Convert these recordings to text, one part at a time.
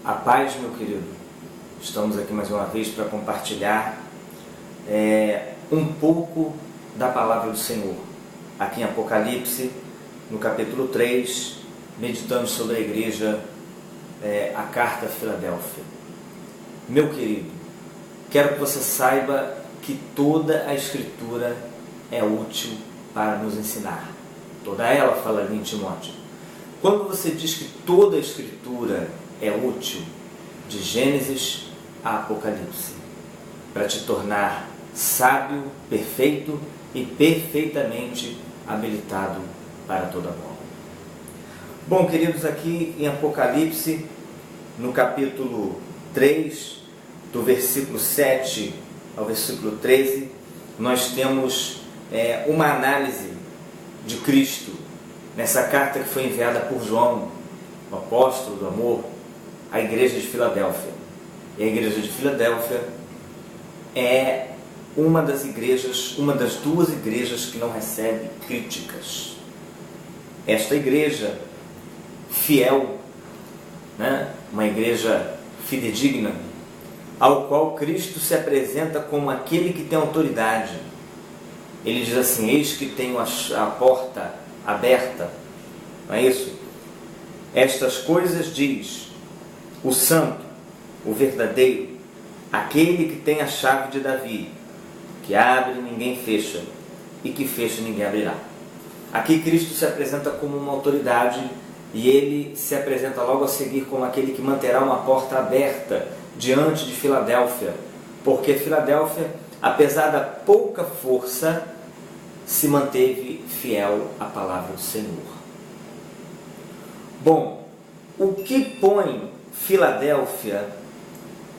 A paz, meu querido. Estamos aqui mais uma vez para compartilhar um pouco da palavra do Senhor. Aqui em Apocalipse, no capítulo 3, meditamos sobre a igreja, a carta a Filadélfia. Meu querido, quero que você saiba que toda a Escritura é útil para nos ensinar. Toda ela, fala ali em Timóteo. Quando você diz que toda a Escritura é útil, de Gênesis a Apocalipse, para te tornar sábio, perfeito e perfeitamente habilitado para toda boa. Bom, queridos, aqui em Apocalipse, no capítulo 3, do versículo 7 ao versículo 13, nós temos uma análise de Cristo nessa carta que foi enviada por João, o apóstolo do amor, à igreja de Filadélfia. E a igreja de Filadélfia é uma das duas igrejas que não recebe críticas. Esta igreja fiel, uma igreja fidedigna, ao qual Cristo se apresenta como aquele que tem autoridade. Ele diz assim: eis que tenho a porta aberta. Não é isso? Estas coisas diz o santo, o verdadeiro, aquele que tem a chave de Davi, que abre e ninguém fecha, e que fecha e ninguém abrirá. Aqui Cristo se apresenta como uma autoridade, e ele se apresenta logo a seguir como aquele que manterá uma porta aberta diante de Filadélfia, porque Filadélfia, apesar da pouca força, se manteve fiel à palavra do Senhor. Bom, o que põe Filadélfia,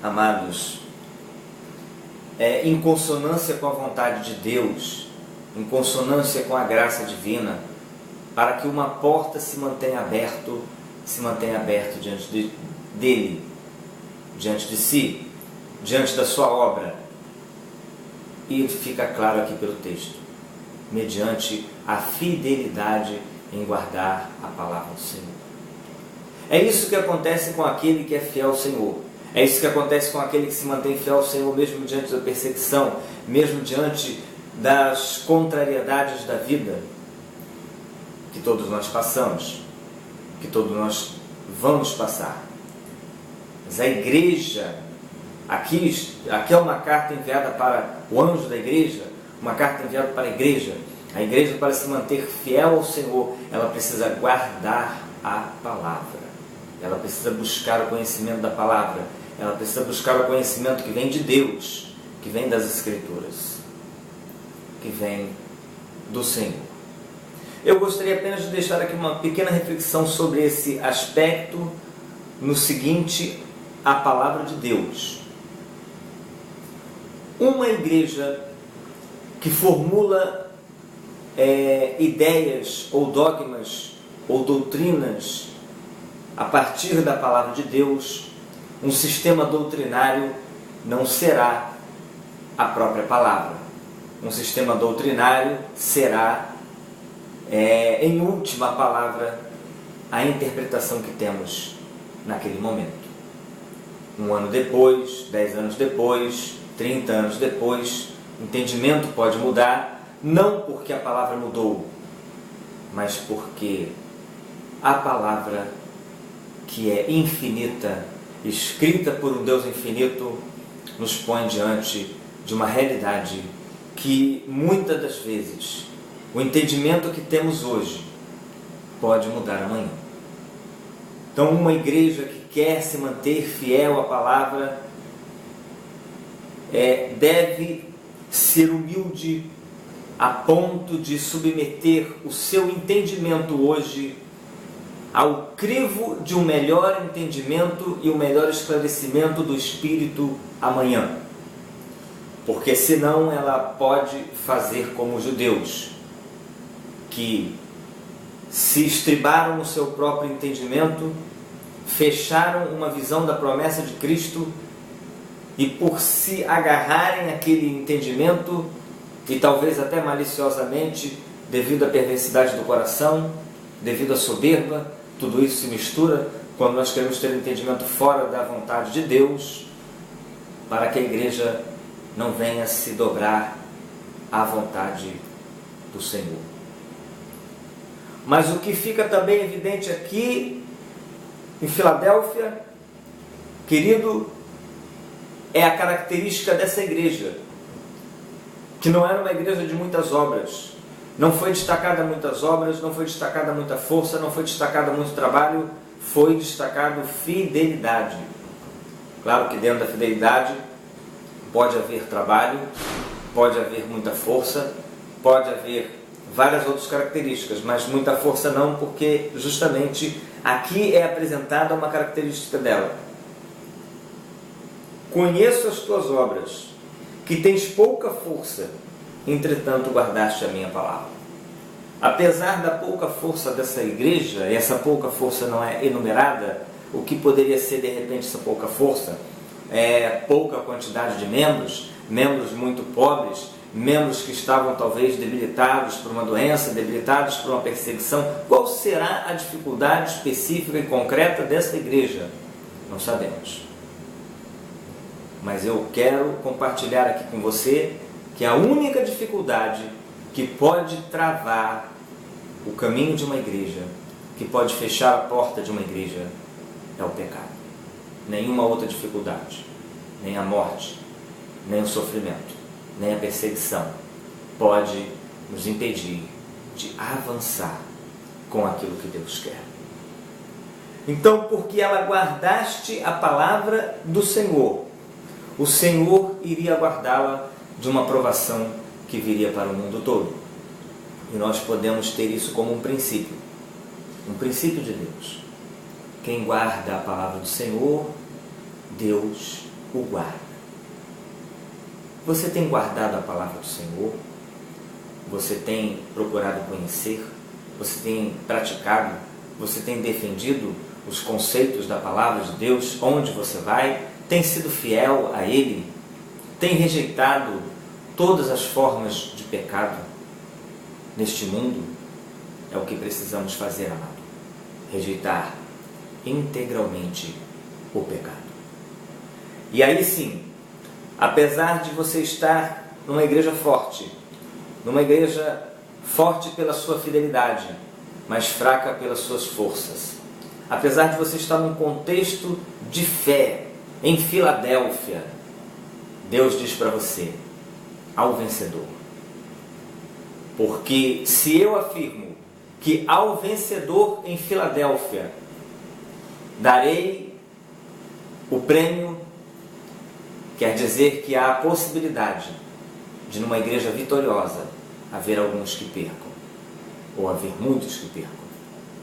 amados, em consonância com a vontade de Deus, em consonância com a graça divina, para que uma porta se mantenha aberta diante dele, diante de si, diante da sua obra. E fica claro aqui pelo texto: mediante a fidelidade em guardar a palavra do Senhor. É isso que acontece com aquele que é fiel ao Senhor. É isso que acontece com aquele que se mantém fiel ao Senhor, mesmo diante da perseguição, mesmo diante das contrariedades da vida, que todos nós passamos, que todos nós vamos passar. Mas a igreja, aqui é uma carta enviada para o anjo da igreja, uma carta enviada para a igreja. A igreja, para se manter fiel ao Senhor, ela precisa guardar a palavra. Ela precisa buscar o conhecimento da palavra. Ela precisa buscar o conhecimento que vem de Deus, que vem das Escrituras, que vem do Senhor. Eu gostaria apenas de deixar aqui uma pequena reflexão sobre esse aspecto, no seguinte: a palavra de Deus. Uma igreja que formula ideias ou dogmas ou doutrinas a partir da palavra de Deus, um sistema doutrinário não será a própria palavra. Um sistema doutrinário será, em última palavra, a interpretação que temos naquele momento. 1 ano depois, 10 anos depois, 30 anos depois, o entendimento pode mudar, não porque a palavra mudou, mas porque a palavra, que é infinita, escrita por um Deus infinito, nos põe diante de uma realidade que muitas das vezes o entendimento que temos hoje pode mudar amanhã. Então, uma igreja que quer se manter fiel à palavra deve ser humilde a ponto de submeter o seu entendimento hoje ao crivo de um melhor entendimento e um melhor esclarecimento do Espírito amanhã. Porque senão ela pode fazer como os judeus, que se estribaram no seu próprio entendimento, fecharam uma visão da promessa de Cristo, e por se agarrarem àquele entendimento, e talvez até maliciosamente, devido à perversidade do coração, devido à soberba, tudo isso se mistura quando nós queremos ter um entendimento fora da vontade de Deus, para que a igreja não venha se dobrar à vontade do Senhor. Mas o que fica também evidente aqui em Filadélfia, querido, é a característica dessa igreja, que não era uma igreja de muitas obras, não foi destacada muitas obras, não foi destacada muita força, não foi destacada muito trabalho, foi destacado fidelidade. Claro que dentro da fidelidade pode haver trabalho, pode haver muita força, pode haver várias outras características, mas muita força não, porque justamente aqui é apresentada uma característica dela. Conheço as tuas obras, que tens pouca força, entretanto guardaste a minha palavra. Apesar da pouca força dessa igreja, e essa pouca força não é enumerada, o que poderia ser de repente essa pouca força? É pouca quantidade de membros, membros muito pobres, membros que estavam talvez debilitados por uma doença, debilitados por uma perseguição. Qual será a dificuldade específica e concreta dessa igreja? Não sabemos. Mas eu quero compartilhar aqui com você que a única dificuldade que pode travar o caminho de uma igreja, que pode fechar a porta de uma igreja, é o pecado. Nenhuma outra dificuldade, nem a morte, nem o sofrimento, nem a perseguição pode nos impedir de avançar com aquilo que Deus quer. Então, porque ela guardaste a palavra do Senhor, o Senhor iria guardá-la de uma provação que viria para o mundo todo. E nós podemos ter isso como um princípio de Deus. Quem guarda a palavra do Senhor, Deus o guarda. Você tem guardado a palavra do Senhor? Você tem procurado conhecer? Você tem praticado? Você tem defendido os conceitos da palavra de Deus? Onde você vai? Tem sido fiel a Ele? Tem rejeitado todas as formas de pecado neste mundo? É o que precisamos fazer, amado. Rejeitar integralmente o pecado. E aí sim, apesar de você estar numa igreja forte pela sua fidelidade, mas fraca pelas suas forças, apesar de você estar num contexto de fé, em Filadélfia, Deus diz para você: ao vencedor. Porque se eu afirmo que ao vencedor em Filadélfia darei o prêmio, quer dizer que há a possibilidade de numa igreja vitoriosa haver alguns que percam, ou haver muitos que percam.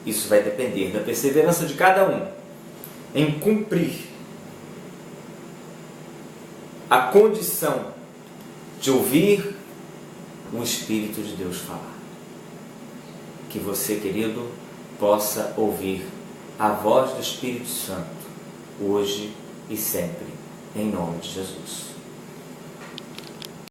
Isso vai depender da perseverança de cada um em cumprir a condição de ouvir o Espírito de Deus falar. Que você, querido, possa ouvir a voz do Espírito Santo, hoje e sempre, em nome de Jesus.